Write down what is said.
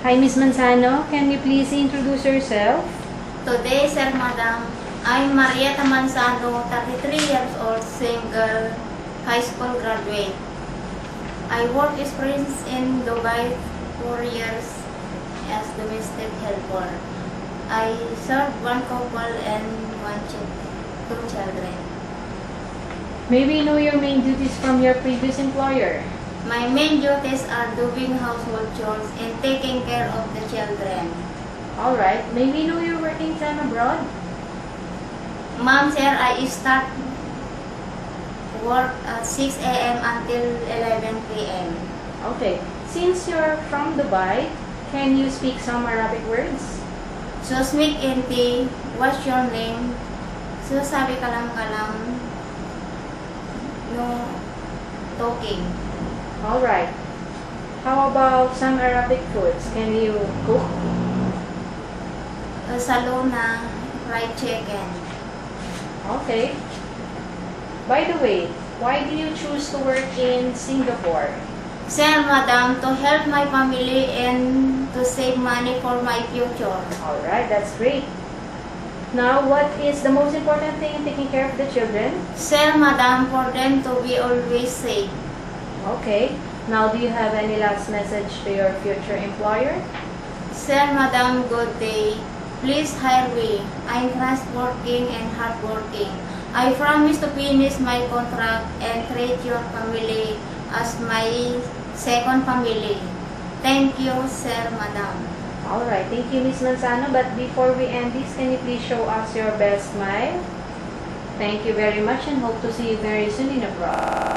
Hi, Miss Manzano. Can you please introduce yourself? Today, Sir Madam, I'm Marieta Manzano, 33 years old, single, high school graduate. I work experience in Dubai 4 years as domestic helper. I serve one couple and two children. May we know your main duties from your previous employer? My main duties are doing household chores and taking care of the children. Alright. May we know your working time abroad? Ma'am, sir, I start work at 6 a.m. until 11 p.m. Okay. Since you're from Dubai, can you speak some Arabic words? So, speak enti, what's your name? So, sabi kalam-kalam, no talking. Alright. How about some Arabic foods? Can you cook? Salona, fried chicken. Okay. By the way, why do you choose to work in Singapore? Sir, madam, to help my family and to save money for my future. Alright, that's great. Now, what is the most important thing in taking care of the children? Sir, madam, for them to be always safe. Okay. Now, do you have any last message to your future employer? Sir, madam, good day. Please hire me. I'm trustworthy and hardworking. I promise to finish my contract and treat your family as my second family. Thank you, sir, madam. Alright, thank you, Miss Manzano. But before we end this, can you please show us your best smile? Thank you very much and hope to see you very soon in abroad.